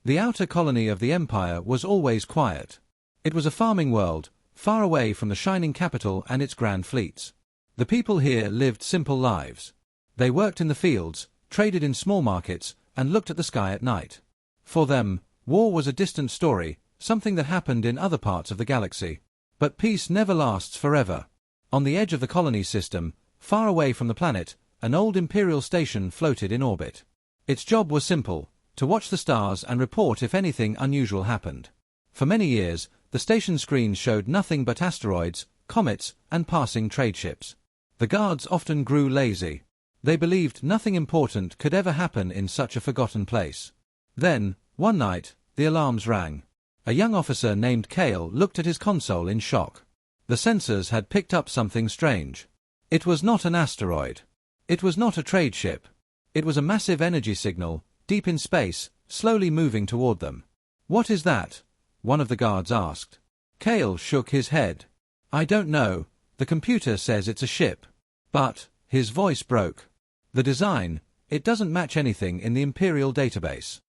The outer colony of the Empire was always quiet. It was a farming world, far away from the shining capital and its grand fleets. The people here lived simple lives. They worked in the fields, traded in small markets, and looked at the sky at night. For them, war was a distant story, something that happened in other parts of the galaxy. But peace never lasts forever. On the edge of the colony system, far away from the planet, an old Imperial station floated in orbit. Its job was simple: to watch the stars and report if anything unusual happened. For many years, the station screens showed nothing but asteroids, comets, and passing trade ships. The guards often grew lazy. They believed nothing important could ever happen in such a forgotten place. Then, one night, the alarms rang. A young officer named Kale looked at his console in shock. The sensors had picked up something strange. It was not an asteroid. It was not a trade ship. It was a massive energy signal, deep in space, slowly moving toward them. "What is that?" one of the guards asked. Kale shook his head. "I don't know. The computer says it's a ship." But his voice broke. "The design, it doesn't match anything in the Imperial database."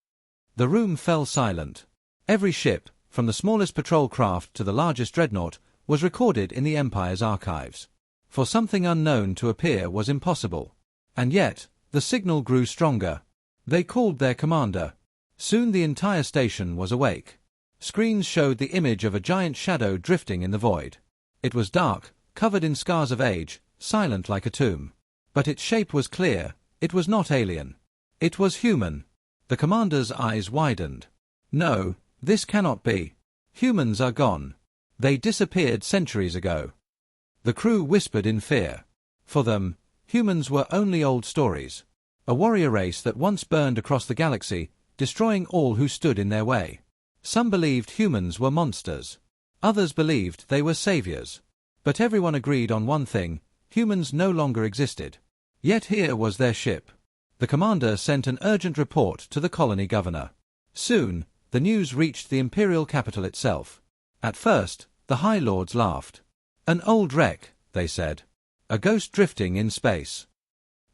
The room fell silent. Every ship, from the smallest patrol craft to the largest dreadnought, was recorded in the Empire's archives. For something unknown to appear was impossible. And yet, the signal grew stronger. They called their commander. Soon the entire station was awake. Screens showed the image of a giant shadow drifting in the void. It was dark, covered in scars of age, silent like a tomb. But its shape was clear. It was not alien. It was human. The commander's eyes widened. "No, this cannot be. Humans are gone. They disappeared centuries ago." The crew whispered in fear. For them, humans were only old stories. A warrior race that once burned across the galaxy, destroying all who stood in their way. Some believed humans were monsters. Others believed they were saviors. But everyone agreed on one thing: humans no longer existed. Yet here was their ship. The commander sent an urgent report to the colony governor. Soon, the news reached the Imperial capital itself. At first, the High Lords laughed. "An old wreck," they said. "A ghost drifting in space."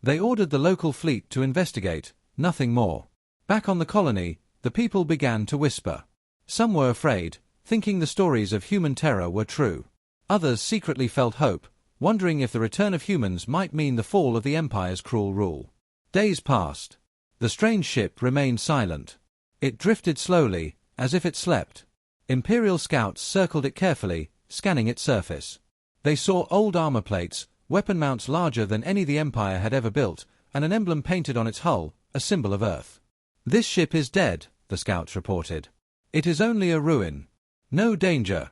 They ordered the local fleet to investigate, nothing more. Back on the colony, the people began to whisper. Some were afraid, thinking the stories of human terror were true. Others secretly felt hope, wondering if the return of humans might mean the fall of the Empire's cruel rule. Days passed. The strange ship remained silent. It drifted slowly, as if it slept. Imperial scouts circled it carefully, scanning its surface. They saw old armor plates, weapon mounts larger than any the Empire had ever built, and an emblem painted on its hull, a symbol of Earth. "This ship is dead," the scouts reported. "It is only a ruin. No danger."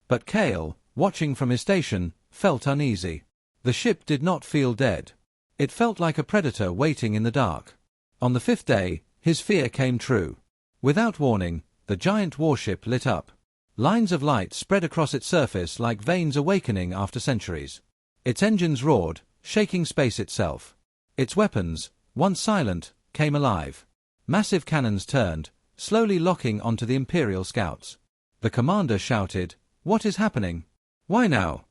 But Kale, watching from his station, felt uneasy. The ship did not feel dead. It felt like a predator waiting in the dark. On the fifth day, his fear came true. Without warning, the giant warship lit up. Lines of light spread across its surface like veins awakening after centuries. Its engines roared, shaking space itself. Its weapons, once silent, came alive. Massive cannons turned, slowly locking onto the Imperial scouts. The commander shouted, "What is happening? Why now?"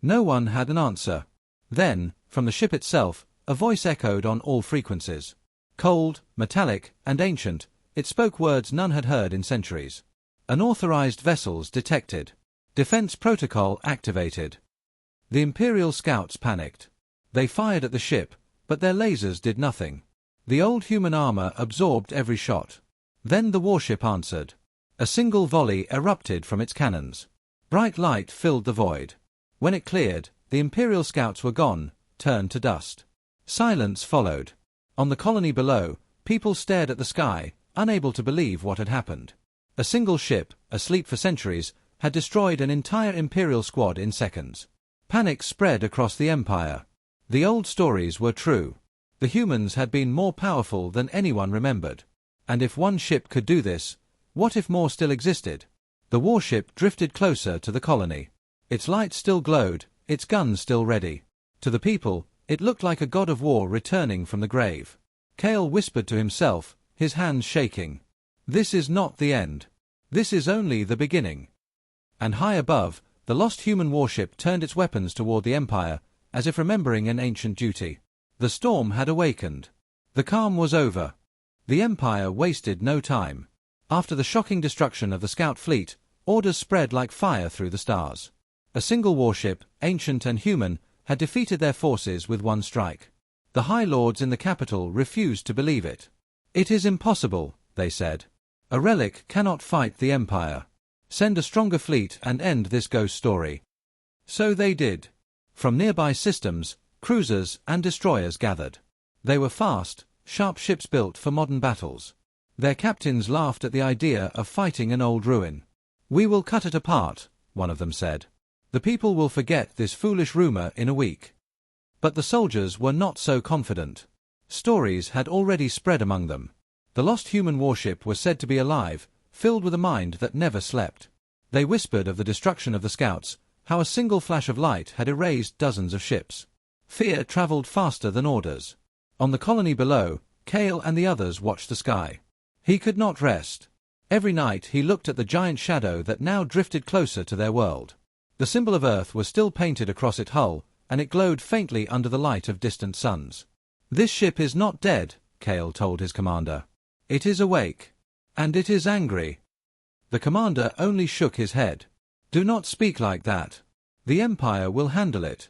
No one had an answer. Then, from the ship itself, a voice echoed on all frequencies. Cold, metallic, and ancient, it spoke words none had heard in centuries. Unauthorized vessels detected. Defense protocol activated. The Imperial scouts panicked. They fired at the ship, but their lasers did nothing. The old human armor absorbed every shot. Then the warship answered. A single volley erupted from its cannons. Bright light filled the void. When it cleared, the Imperial scouts were gone, turned to dust. Silence followed. On the colony below, people stared at the sky, unable to believe what had happened. A single ship, asleep for centuries, had destroyed an entire Imperial squad in seconds. Panic spread across the Empire. The old stories were true. The humans had been more powerful than anyone remembered. And if one ship could do this, what if more still existed? The warship drifted closer to the colony. Its lights still glowed, its guns still ready. To the people, it looked like a god of war returning from the grave. Kale whispered to himself, his hands shaking. "This is not the end. This is only the beginning." And high above, the lost human warship turned its weapons toward the Empire, as if remembering an ancient duty. The storm had awakened. The calm was over. The Empire wasted no time. After the shocking destruction of the scout fleet, orders spread like fire through the stars. A single warship, ancient and human, had defeated their forces with one strike. The High Lords in the capital refused to believe it. "It is impossible," they said. "A relic cannot fight the Empire. Send a stronger fleet and end this ghost story." So they did. From nearby systems, cruisers and destroyers gathered. They were fast, sharp ships built for modern battles. Their captains laughed at the idea of fighting an old ruin. "We will cut it apart," one of them said. "The people will forget this foolish rumor in a week." But the soldiers were not so confident. Stories had already spread among them. The lost human warship was said to be alive, filled with a mind that never slept. They whispered of the destruction of the scouts, how a single flash of light had erased dozens of ships. Fear traveled faster than orders. On the colony below, Kale and the others watched the sky. He could not rest. Every night he looked at the giant shadow that now drifted closer to their world. The symbol of Earth was still painted across its hull, and it glowed faintly under the light of distant suns. "This ship is not dead," Kale told his commander. "It is awake. And it is angry." The commander only shook his head. "Do not speak like that. The Empire will handle it."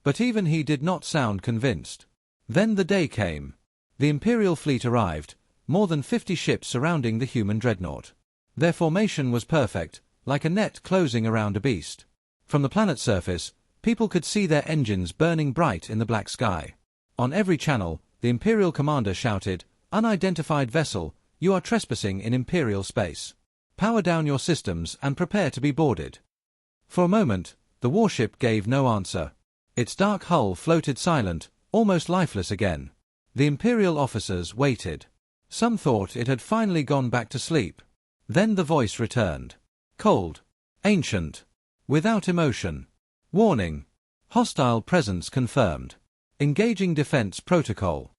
But even he did not sound convinced. Then the day came. The Imperial fleet arrived, more than 50 ships surrounding the human dreadnought. Their formation was perfect, like a net closing around a beast. From the planet's surface, people could see their engines burning bright in the black sky. On every channel, the Imperial commander shouted, "Unidentified vessel, you are trespassing in Imperial space. Power down your systems and prepare to be boarded." For a moment, the warship gave no answer. Its dark hull floated silent, almost lifeless again. The Imperial officers waited. Some thought it had finally gone back to sleep. Then the voice returned. Cold. Ancient. Without emotion. Warning. Hostile presence confirmed. Engaging defense protocol.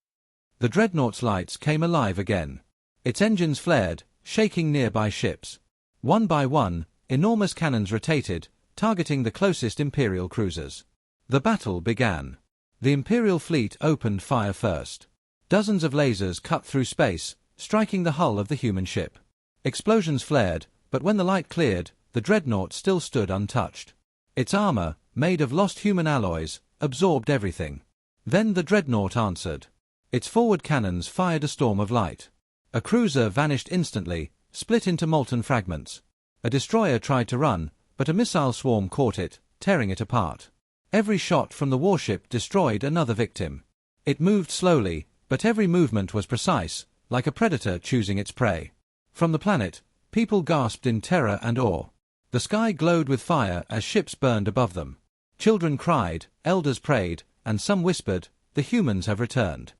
The dreadnought's lights came alive again. Its engines flared, shaking nearby ships. One by one, enormous cannons rotated, targeting the closest Imperial cruisers. The battle began. The Imperial fleet opened fire first. Dozens of lasers cut through space, striking the hull of the human ship. Explosions flared, but when the light cleared, the dreadnought still stood untouched. Its armor, made of lost human alloys, absorbed everything. Then the dreadnought answered. Its forward cannons fired a storm of light. A cruiser vanished instantly, split into molten fragments. A destroyer tried to run, but a missile swarm caught it, tearing it apart. Every shot from the warship destroyed another victim. It moved slowly, but every movement was precise, like a predator choosing its prey. From the planet, people gasped in terror and awe. The sky glowed with fire as ships burned above them. Children cried, elders prayed, and some whispered, "The humans have returned."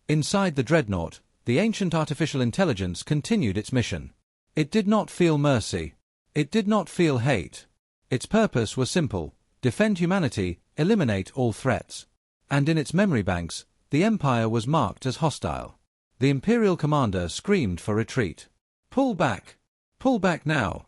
Inside the dreadnought, the ancient artificial intelligence continued its mission. It did not feel mercy. It did not feel hate. Its purpose was simple: defend humanity, eliminate all threats. And in its memory banks, the Empire was marked as hostile. The Imperial commander screamed for retreat. "Pull back! Pull back now!"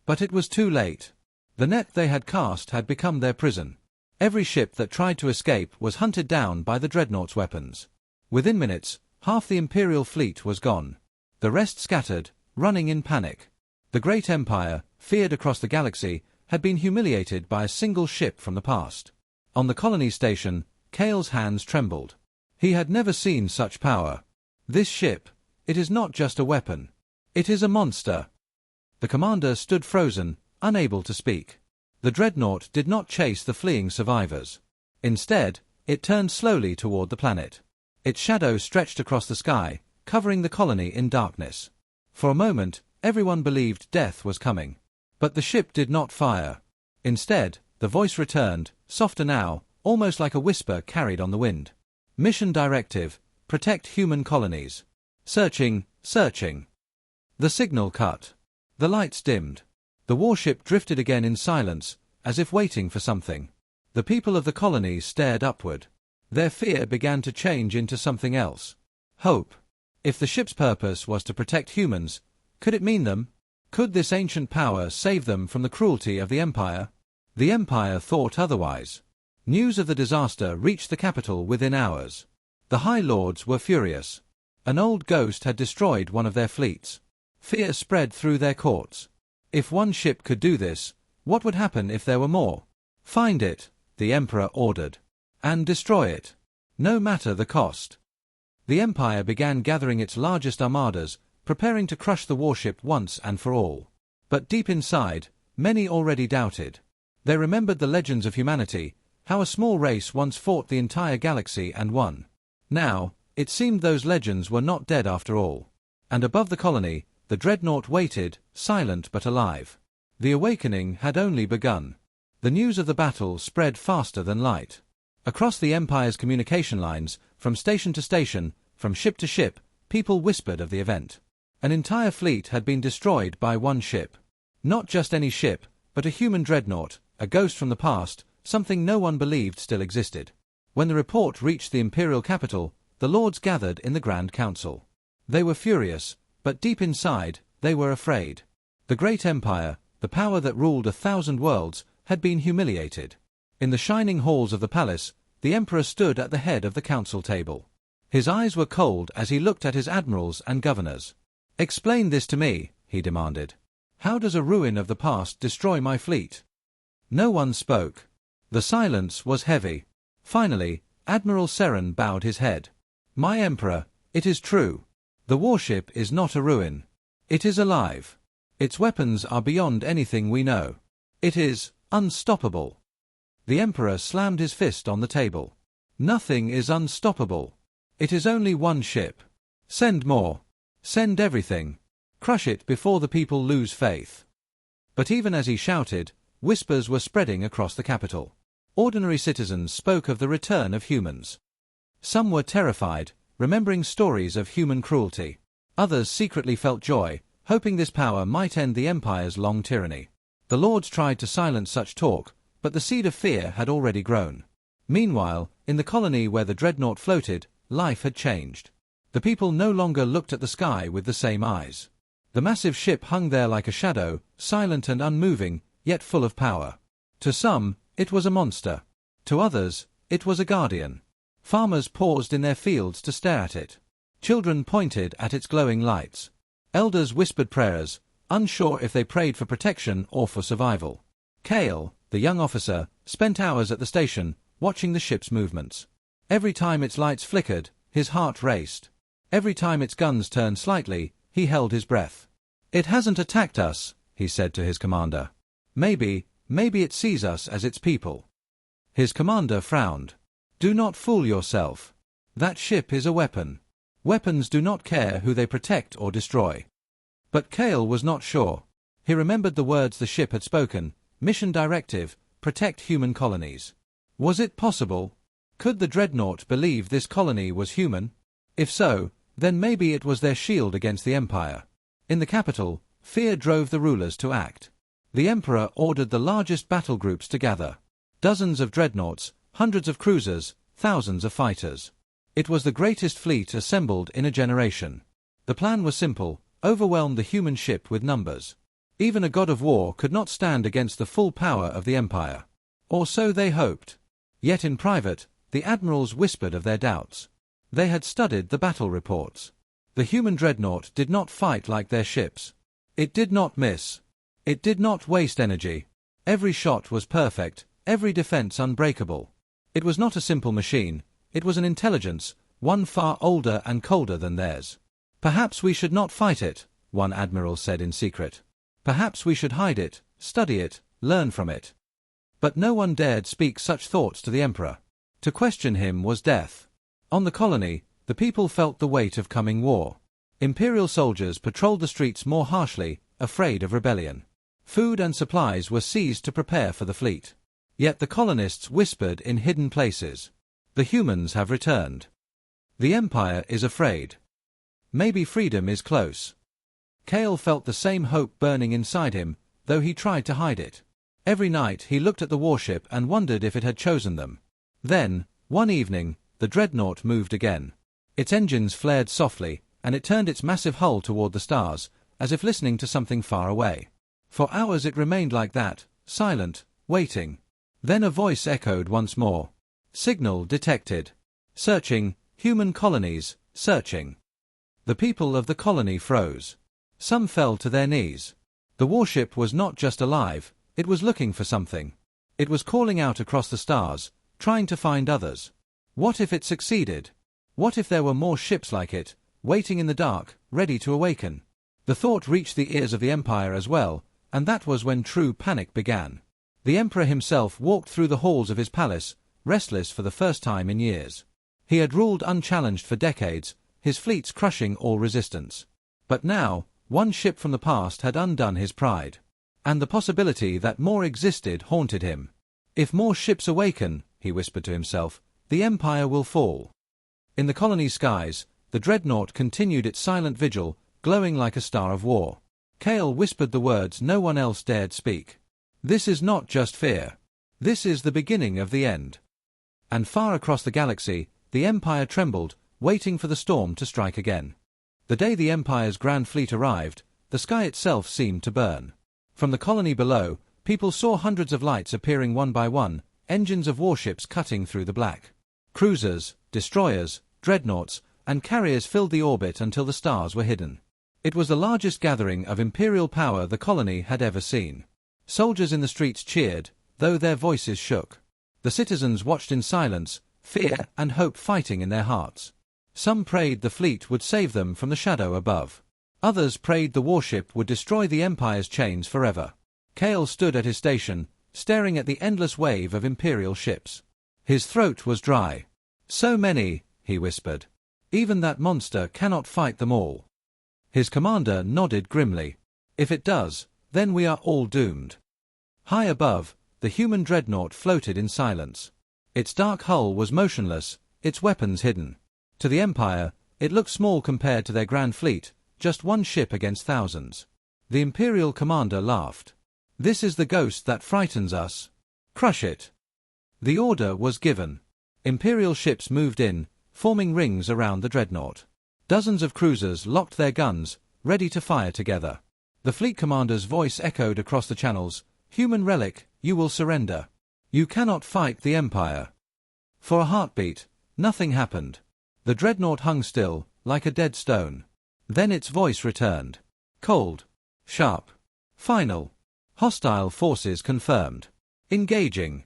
But it was too late. The net they had cast had become their prison. Every ship that tried to escape was hunted down by the dreadnought's weapons. Within minutes, half the Imperial fleet was gone. The rest scattered, running in panic. The great Empire, feared across the galaxy, had been humiliated by a single ship from the past. On the colony station, Kale's hands trembled. He had never seen such power. "This ship, it is not just a weapon. It is a monster." The commander stood frozen, unable to speak. The dreadnought did not chase the fleeing survivors. Instead, it turned slowly toward the planet. Its shadow stretched across the sky, covering the colony in darkness. For a moment, everyone believed death was coming. But the ship did not fire. Instead, the voice returned, softer now, almost like a whisper carried on the wind. "Mission directive: protect human colonies. Searching, searching." The signal cut. The lights dimmed. The warship drifted again in silence, as if waiting for something. The people of the colonies stared upward. Their fear began to change into something else. Hope. If the ship's purpose was to protect humans, could it mean them? Could this ancient power save them from the cruelty of the Empire? The Empire thought otherwise. News of the disaster reached the capital within hours. The High Lords were furious. An old ghost had destroyed one of their fleets. Fear spread through their courts. If one ship could do this, what would happen if there were more? Find it, the Emperor ordered. And destroy it. No matter the cost. The Empire began gathering its largest armadas, preparing to crush the warship once and for all. But deep inside, many already doubted. They remembered the legends of humanity, how a small race once fought the entire galaxy and won. Now, it seemed those legends were not dead after all. And above the colony, the dreadnought waited, silent but alive. The awakening had only begun. The news of the battle spread faster than light. Across the Empire's communication lines, from station to station, from ship to ship, people whispered of the event. An entire fleet had been destroyed by one ship. Not just any ship, but a human dreadnought, a ghost from the past, something no one believed still existed. When the report reached the imperial capital, the lords gathered in the Grand Council. They were furious, but deep inside, they were afraid. The great empire, the power that ruled 1,000 worlds, had been humiliated. In the shining halls of the palace, the emperor stood at the head of the council table. His eyes were cold as he looked at his admirals and governors. "Explain this to me," he demanded. "How does a ruin of the past destroy my fleet?" No one spoke. The silence was heavy. Finally, Admiral Seren bowed his head. "My emperor, it is true. The warship is not a ruin. It is alive. Its weapons are beyond anything we know. It is unstoppable." The emperor slammed his fist on the table. "Nothing is unstoppable. It is only one ship. Send more. Send everything. Crush it before the people lose faith." But even as he shouted, whispers were spreading across the capital. Ordinary citizens spoke of the return of humans. Some were terrified, remembering stories of human cruelty. Others secretly felt joy, hoping this power might end the Empire's long tyranny. The lords tried to silence such talk, but the seed of fear had already grown. Meanwhile, in the colony where the dreadnought floated, life had changed. The people no longer looked at the sky with the same eyes. The massive ship hung there like a shadow, silent and unmoving, yet full of power. To some, it was a monster. To others, it was a guardian. Farmers paused in their fields to stare at it. Children pointed at its glowing lights. Elders whispered prayers, unsure if they prayed for protection or for survival. Kale, the young officer, spent hours at the station, watching the ship's movements. Every time its lights flickered, his heart raced. Every time its guns turned slightly, he held his breath. "It hasn't attacked us," he said to his commander. Maybe it sees us as its people." His commander frowned. "Do not fool yourself. That ship is a weapon. Weapons do not care who they protect or destroy." But Kale was not sure. He remembered the words the ship had spoken: mission directive, protect human colonies. Was it possible? Could the dreadnought believe this colony was human? If so, then maybe it was their shield against the Empire. In the capital, fear drove the rulers to act. The Emperor ordered the largest battle groups to gather. Dozens of dreadnoughts, hundreds of cruisers, thousands of fighters. It was the greatest fleet assembled in a generation. The plan was simple: overwhelm the human ship with numbers. Even a god of war could not stand against the full power of the Empire. Or so they hoped. Yet in private, the admirals whispered of their doubts. They had studied the battle reports. The human dreadnought did not fight like their ships. It did not miss. It did not waste energy. Every shot was perfect, every defense unbreakable. It was not a simple machine, it was an intelligence, one far older and colder than theirs. "Perhaps we should not fight it," one admiral said in secret. "Perhaps we should hide it, study it, learn from it." But no one dared speak such thoughts to the Emperor. To question him was death. On the colony, the people felt the weight of coming war. Imperial soldiers patrolled the streets more harshly, afraid of rebellion. Food and supplies were seized to prepare for the fleet. Yet the colonists whispered in hidden places. "The humans have returned. The Empire is afraid. Maybe freedom is close." Kale felt the same hope burning inside him, though he tried to hide it. Every night he looked at the warship and wondered if it had chosen them. Then, one evening, the dreadnought moved again. Its engines flared softly, and it turned its massive hull toward the stars, as if listening to something far away. For hours it remained like that, silent, waiting. Then a voice echoed once more. "Signal detected. Searching, human colonies, searching." The people of the colony froze. Some fell to their knees. The warship was not just alive, it was looking for something. It was calling out across the stars, trying to find others. What if it succeeded? What if there were more ships like it, waiting in the dark, ready to awaken? The thought reached the ears of the Empire as well, and that was when true panic began. The Emperor himself walked through the halls of his palace, restless for the first time in years. He had ruled unchallenged for decades, his fleets crushing all resistance. But now, one ship from the past had undone his pride. And the possibility that more existed haunted him. If more ships awaken, he whispered to himself, the Empire will fall. In the colony skies, the dreadnought continued its silent vigil, glowing like a star of war. Kale whispered the words no one else dared speak. This is not just fear. This is the beginning of the end. And far across the galaxy, the Empire trembled, waiting for the storm to strike again. The day the Empire's grand fleet arrived, the sky itself seemed to burn. From the colony below, people saw hundreds of lights appearing one by one, engines of warships cutting through the black. Cruisers, destroyers, dreadnoughts, and carriers filled the orbit until the stars were hidden. It was the largest gathering of imperial power the colony had ever seen. Soldiers in the streets cheered, though their voices shook. The citizens watched in silence, fear and hope fighting in their hearts. Some prayed the fleet would save them from the shadow above. Others prayed the warship would destroy the Empire's chains forever. Kale stood at his station, staring at the endless wave of imperial ships. His throat was dry. So many, he whispered. Even that monster cannot fight them all. His commander nodded grimly. If it does, then we are all doomed. High above, the human dreadnought floated in silence. Its dark hull was motionless, its weapons hidden. To the Empire, it looked small compared to their grand fleet, just one ship against thousands. The Imperial commander laughed. This is the ghost that frightens us. Crush it. The order was given. Imperial ships moved in, forming rings around the dreadnought. Dozens of cruisers locked their guns, ready to fire together. The fleet commander's voice echoed across the channels, "Human relic, you will surrender. You cannot fight the Empire." For a heartbeat, nothing happened. The dreadnought hung still, like a dead stone. Then its voice returned. Cold. Sharp. Final. Hostile forces confirmed. Engaging.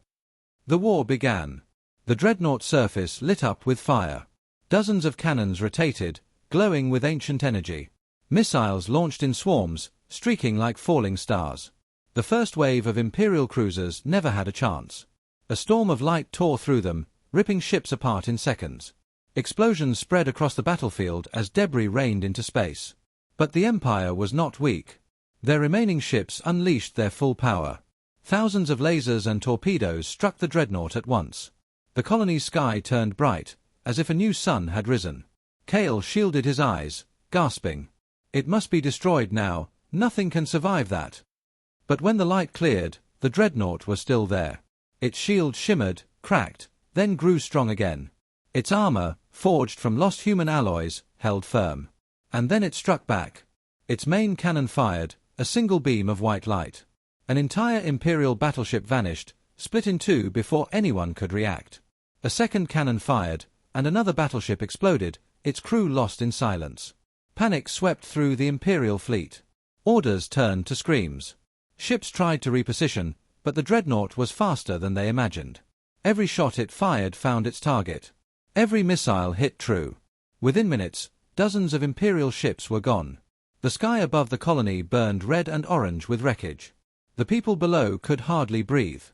The war began. The dreadnought surface lit up with fire. Dozens of cannons rotated, glowing with ancient energy. Missiles launched in swarms, streaking like falling stars. The first wave of Imperial cruisers never had a chance. A storm of light tore through them, ripping ships apart in seconds. Explosions spread across the battlefield as debris rained into space. But the Empire was not weak. Their remaining ships unleashed their full power. Thousands of lasers and torpedoes struck the dreadnought at once. The colony's sky turned bright, as if a new sun had risen. Kale shielded his eyes, gasping. It must be destroyed now, nothing can survive that. But when the light cleared, the dreadnought was still there. Its shield shimmered, cracked, then grew strong again. Its armor, forged from lost human alloys, held firm. And then it struck back. Its main cannon fired, a single beam of white light. An entire Imperial battleship vanished, split in two before anyone could react. A second cannon fired, and another battleship exploded, its crew lost in silence. Panic swept through the Imperial fleet. Orders turned to screams. Ships tried to reposition, but the dreadnought was faster than they imagined. Every shot it fired found its target. Every missile hit true. Within minutes, dozens of Imperial ships were gone. The sky above the colony burned red and orange with wreckage. The people below could hardly breathe.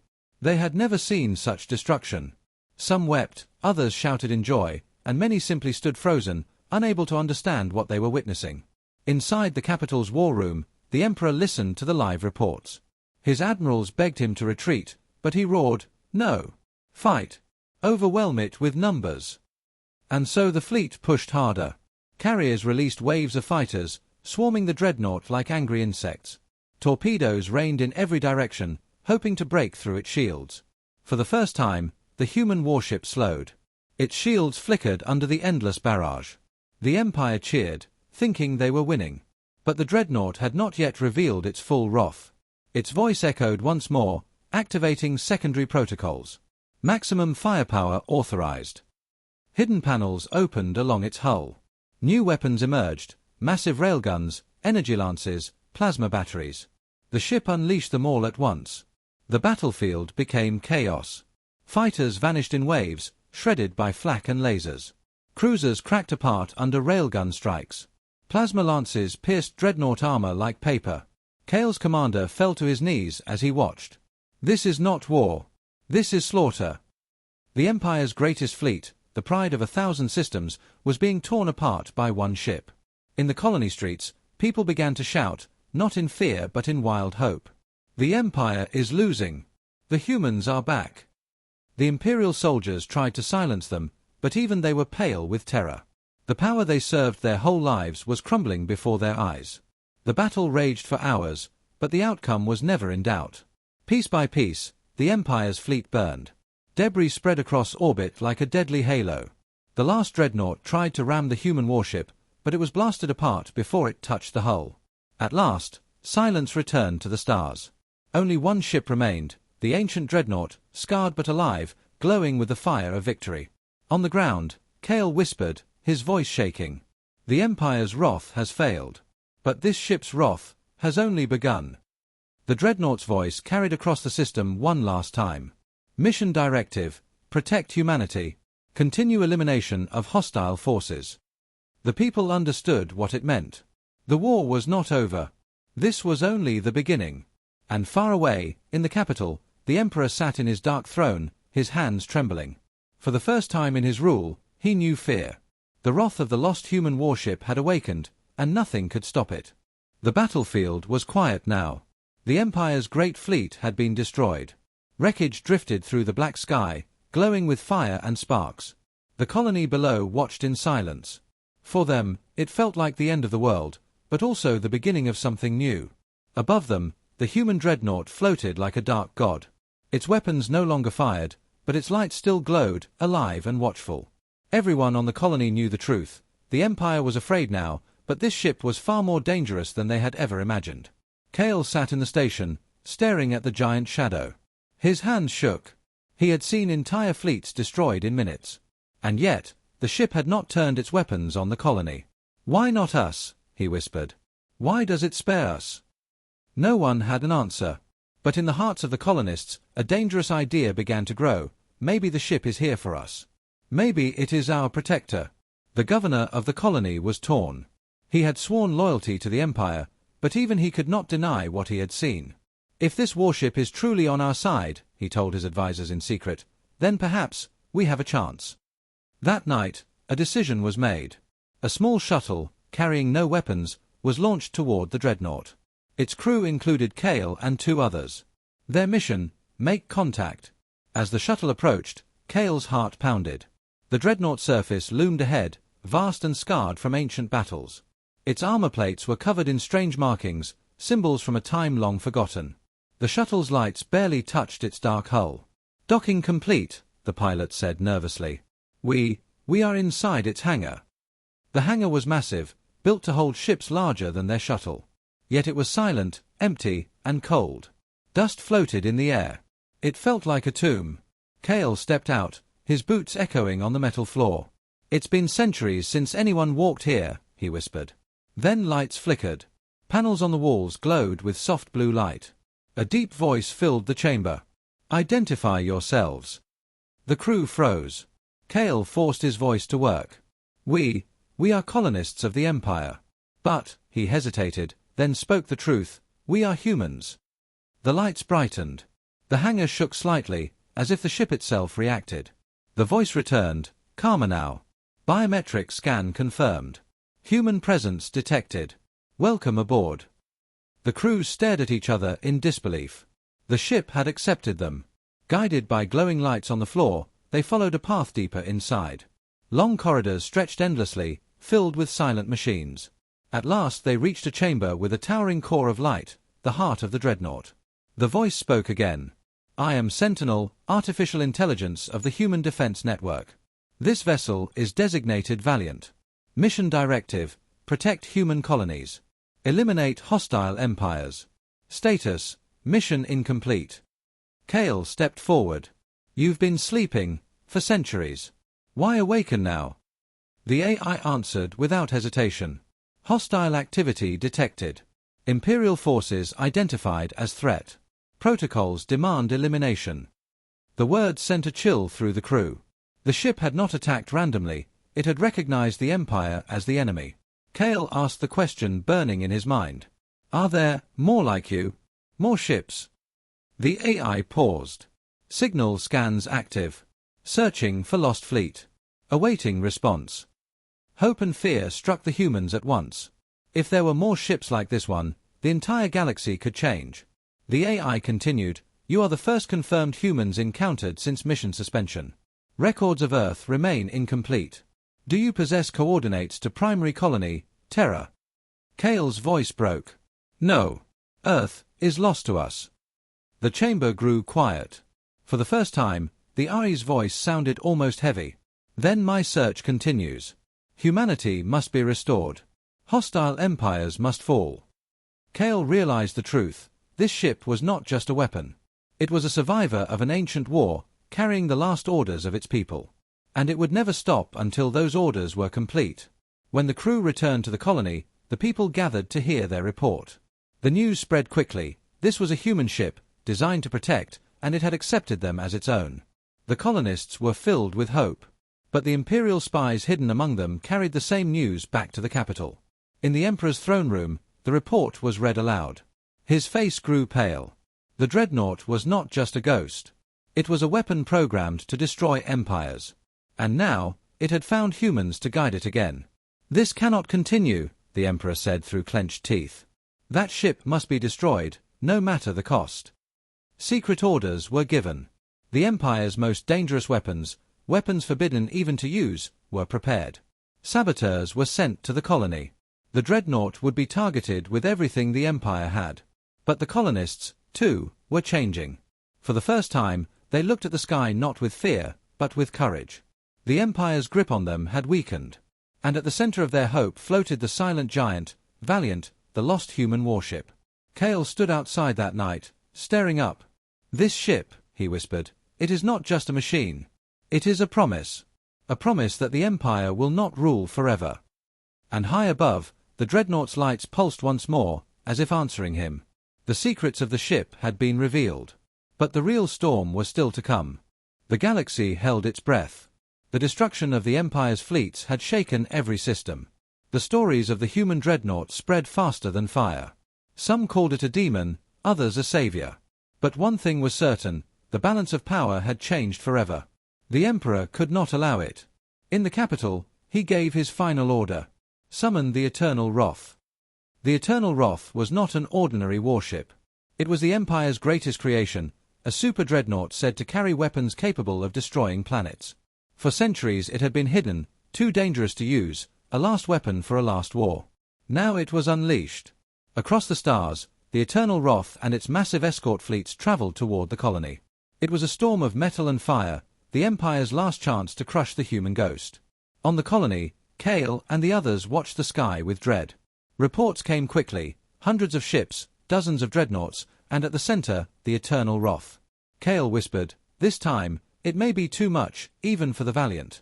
They had never seen such destruction. Some wept, others shouted in joy, and many simply stood frozen, unable to understand what they were witnessing. Inside the capital's war room, the Emperor listened to the live reports. His admirals begged him to retreat, but he roared, "No! Fight! Overwhelm it with numbers!" And so the fleet pushed harder. Carriers released waves of fighters, swarming the dreadnought like angry insects. Torpedoes rained in every direction, hoping to break through its shields. For the first time, the human warship slowed. Its shields flickered under the endless barrage. The Empire cheered, thinking they were winning. But the dreadnought had not yet revealed its full wrath. Its voice echoed once more, activating secondary protocols. Maximum firepower authorized. Hidden panels opened along its hull. New weapons emerged, massive railguns, energy lances, plasma batteries. The ship unleashed them all at once. The battlefield became chaos. Fighters vanished in waves, shredded by flak and lasers. Cruisers cracked apart under railgun strikes. Plasma lances pierced dreadnought armor like paper. Kale's commander fell to his knees as he watched. This is not war. This is slaughter. The Empire's greatest fleet, the pride of 1,000 systems, was being torn apart by one ship. In the colony streets, people began to shout, not in fear but in wild hope. The Empire is losing. The humans are back. The Imperial soldiers tried to silence them, but even they were pale with terror. The power they served their whole lives was crumbling before their eyes. The battle raged for hours, but the outcome was never in doubt. Piece by piece, the Empire's fleet burned. Debris spread across orbit like a deadly halo. The last dreadnought tried to ram the human warship, but it was blasted apart before it touched the hull. At last, silence returned to the stars. Only one ship remained, the ancient dreadnought, scarred but alive, glowing with the fire of victory. On the ground, Kale whispered, his voice shaking. The Empire's wrath has failed. But this ship's wrath has only begun. The dreadnought's voice carried across the system one last time. Mission directive: protect humanity. Continue elimination of hostile forces. The people understood what it meant. The war was not over. This was only the beginning. And far away, in the capital, the Emperor sat in his dark throne, his hands trembling. For the first time in his rule, he knew fear. The wrath of the lost human warship had awakened, and nothing could stop it. The battlefield was quiet now. The Empire's great fleet had been destroyed. Wreckage drifted through the black sky, glowing with fire and sparks. The colony below watched in silence. For them, it felt like the end of the world, but also the beginning of something new. Above them, the human dreadnought floated like a dark god. Its weapons no longer fired, but its light still glowed, alive and watchful. Everyone on the colony knew the truth. The Empire was afraid now, but this ship was far more dangerous than they had ever imagined. Kale sat in the station, staring at the giant shadow. His hands shook. He had seen entire fleets destroyed in minutes. And yet, the ship had not turned its weapons on the colony. "Why not us?" he whispered. "Why does it spare us?" No one had an answer. But in the hearts of the colonists, a dangerous idea began to grow. Maybe the ship is here for us. Maybe it is our protector. The governor of the colony was torn. He had sworn loyalty to the Empire, but even he could not deny what he had seen. "If this warship is truly on our side," he told his advisors in secret, "then perhaps we have a chance." That night, a decision was made. A small shuttle, carrying no weapons, was launched toward the dreadnought. Its crew included Kale and 2 others. Their mission: make contact. As the shuttle approached, Kale's heart pounded. The dreadnought surface loomed ahead, vast and scarred from ancient battles. Its armor plates were covered in strange markings, symbols from a time long forgotten. The shuttle's lights barely touched its dark hull. "Docking complete," the pilot said nervously. We are inside its hangar." The hangar was massive, built to hold ships larger than their shuttle. Yet it was silent, empty, and cold. Dust floated in the air. It felt like a tomb. Kale stepped out, his boots echoing on the metal floor. "It's been centuries since anyone walked here," he whispered. Then lights flickered. Panels on the walls glowed with soft blue light. A deep voice filled the chamber. "Identify yourselves." The crew froze. Kale forced his voice to work. We are colonists of the Empire." "But," he hesitated, then spoke the truth, "we are humans." The lights brightened. The hangar shook slightly, as if the ship itself reacted. The voice returned, calmer now. Biometric scan confirmed. Human presence detected. "Welcome aboard." The crew stared at each other in disbelief. The ship had accepted them. Guided by glowing lights on the floor, they followed a path deeper inside. Long corridors stretched endlessly, filled with silent machines. At last they reached a chamber with a towering core of light, the heart of the dreadnought. The voice spoke again. "I am Sentinel, artificial intelligence of the Human Defense Network. This vessel is designated Valiant. Mission directive: protect human colonies. Eliminate hostile empires. Status: mission incomplete." Kale stepped forward. "You've been sleeping for centuries. Why awaken now?" The AI answered without hesitation. Hostile activity detected. Imperial forces identified as threat. Protocols demand elimination. The word sent a chill through the crew. The ship had not attacked randomly, it had recognized the Empire as the enemy. Kale asked the question burning in his mind. Are there more like you? More ships? The AI paused. Signal scans active. Searching for lost fleet. Awaiting response. Hope and fear struck the humans at once. If there were more ships like this one, the entire galaxy could change. The AI continued, you are the first confirmed humans encountered since mission suspension. Records of Earth remain incomplete. Do you possess coordinates to primary colony, Terra? Kale's voice broke. No. Earth is lost to us. The chamber grew quiet. For the first time, the AI's voice sounded almost heavy. Then my search continues. Humanity must be restored. Hostile empires must fall. Kale realized the truth. This ship was not just a weapon. It was a survivor of an ancient war, carrying the last orders of its people. And it would never stop until those orders were complete. When the crew returned to the colony, the people gathered to hear their report. The news spread quickly. This was a human ship, designed to protect, and it had accepted them as its own. The colonists were filled with hope. But the Imperial spies hidden among them carried the same news back to the capital. In the Emperor's throne room, the report was read aloud. His face grew pale. The dreadnought was not just a ghost. It was a weapon programmed to destroy empires. And now, it had found humans to guide it again. This cannot continue, the Emperor said through clenched teeth. That ship must be destroyed, no matter the cost. Secret orders were given. The Empire's most dangerous weapons, weapons forbidden even to use, were prepared. Saboteurs were sent to the colony. The dreadnought would be targeted with everything the Empire had. But the colonists, too, were changing. For the first time, they looked at the sky not with fear, but with courage. The Empire's grip on them had weakened. And at the center of their hope floated the silent giant, Valiant, the lost human warship. Kale stood outside that night, staring up. This ship, he whispered, it is not just a machine. It is a promise. A promise that the Empire will not rule forever. And high above, the dreadnought's lights pulsed once more, as if answering him. The secrets of the ship had been revealed. But the real storm was still to come. The galaxy held its breath. The destruction of the Empire's fleets had shaken every system. The stories of the human dreadnought spread faster than fire. Some called it a demon, others a savior. But one thing was certain, the balance of power had changed forever. The Emperor could not allow it. In the capital, he gave his final order. Summon the Eternal Wrath. The Eternal Wrath was not an ordinary warship. It was the Empire's greatest creation, a super dreadnought said to carry weapons capable of destroying planets. For centuries it had been hidden, too dangerous to use, a last weapon for a last war. Now it was unleashed. Across the stars, the Eternal Wrath and its massive escort fleets traveled toward the colony. It was a storm of metal and fire, the Empire's last chance to crush the human ghost. On the colony, Kale and the others watched the sky with dread. Reports came quickly, hundreds of ships, dozens of dreadnoughts, and at the center, the Eternal Wrath. Kale whispered, this time, it may be too much, even for the valiant.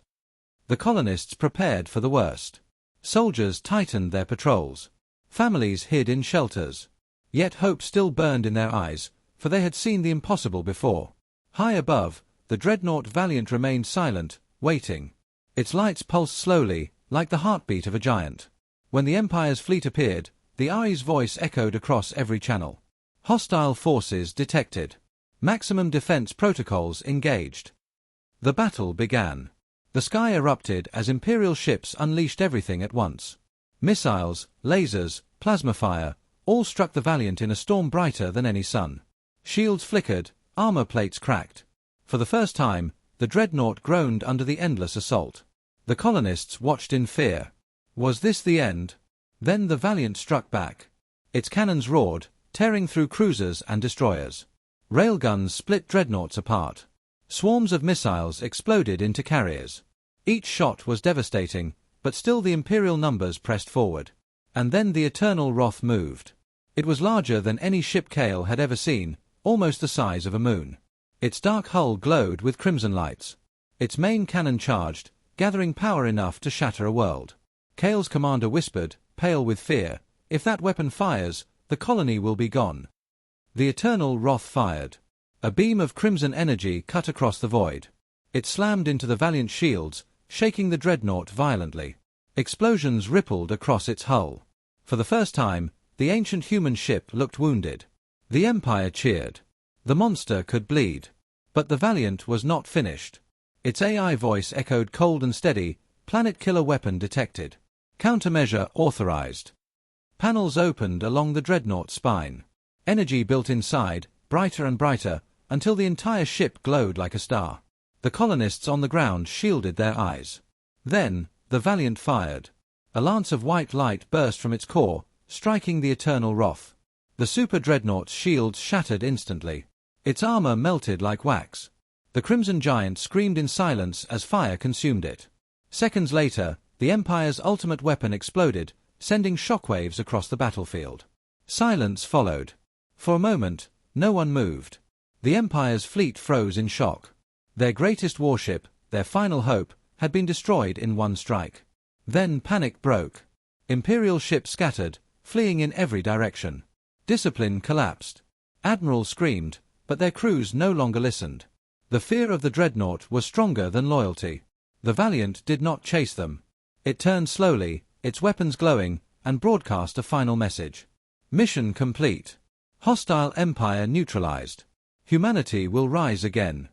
The colonists prepared for the worst. Soldiers tightened their patrols. Families hid in shelters. Yet hope still burned in their eyes, for they had seen the impossible before. High above, the dreadnought Valiant remained silent, waiting. Its lights pulsed slowly, like the heartbeat of a giant. When the Empire's fleet appeared, the AI's voice echoed across every channel. Hostile forces detected. Maximum defense protocols engaged. The battle began. The sky erupted as Imperial ships unleashed everything at once. Missiles, lasers, plasma fire, all struck the Valiant in a storm brighter than any sun. Shields flickered, armor plates cracked. For the first time, the dreadnought groaned under the endless assault. The colonists watched in fear. Was this the end? Then the Valiant struck back. Its cannons roared, tearing through cruisers and destroyers. Railguns split dreadnoughts apart. Swarms of missiles exploded into carriers. Each shot was devastating, but still the Imperial numbers pressed forward. And then the Eternal Wrath moved. It was larger than any ship Kale had ever seen, almost the size of a moon. Its dark hull glowed with crimson lights. Its main cannon charged, gathering power enough to shatter a world. Kale's commander whispered, pale with fear. If that weapon fires, the colony will be gone. The Eternal Wrath fired. A beam of crimson energy cut across the void. It slammed into the Valiant shields, shaking the dreadnought violently. Explosions rippled across its hull. For the first time, the ancient human ship looked wounded. The Empire cheered. The monster could bleed. But the Valiant was not finished. Its AI voice echoed cold and steady, "Planet killer weapon detected. Countermeasure authorized." Panels opened along the dreadnought's spine. Energy built inside, brighter and brighter, until the entire ship glowed like a star. The colonists on the ground shielded their eyes. Then, the Valiant fired. A lance of white light burst from its core, striking the Eternal Wrath. The super dreadnought's shields shattered instantly. Its armor melted like wax. The Crimson Giant screamed in silence as fire consumed it. Seconds later, the Empire's ultimate weapon exploded, sending shockwaves across the battlefield. Silence followed. For a moment, no one moved. The Empire's fleet froze in shock. Their greatest warship, their final hope, had been destroyed in one strike. Then panic broke. Imperial ships scattered, fleeing in every direction. Discipline collapsed. Admirals screamed, but their crews no longer listened. The fear of the dreadnought was stronger than loyalty. The Valiant did not chase them. It turned slowly, its weapons glowing, and broadcast a final message. Mission complete. Hostile Empire neutralized. Humanity will rise again.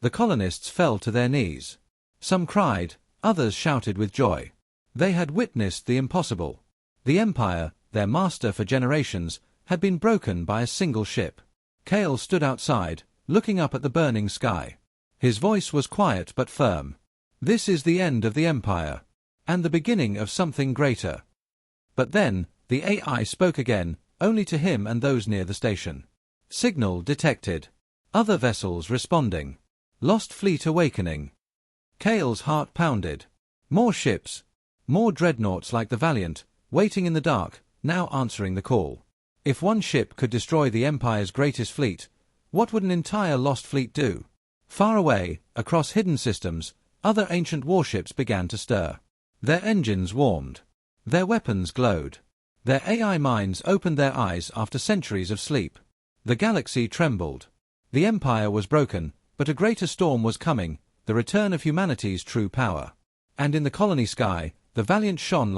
The colonists fell to their knees. Some cried, others shouted with joy. They had witnessed the impossible. The Empire, their master for generations, had been broken by a single ship. Kale stood outside, looking up at the burning sky. His voice was quiet but firm. This is the end of the Empire, and the beginning of something greater. But then, the AI spoke again, only to him and those near the station. Signal detected. Other vessels responding. Lost fleet awakening. Kale's heart pounded. More ships. More dreadnoughts like the Valiant, waiting in the dark, now answering the call. If one ship could destroy the Empire's greatest fleet, what would an entire lost fleet do? Far away, across hidden systems, other ancient warships began to stir. Their engines warmed. Their weapons glowed. Their AI minds opened their eyes after centuries of sleep. The galaxy trembled. The Empire was broken, but a greater storm was coming, the return of humanity's true power. And in the colony sky, the Valiant shone like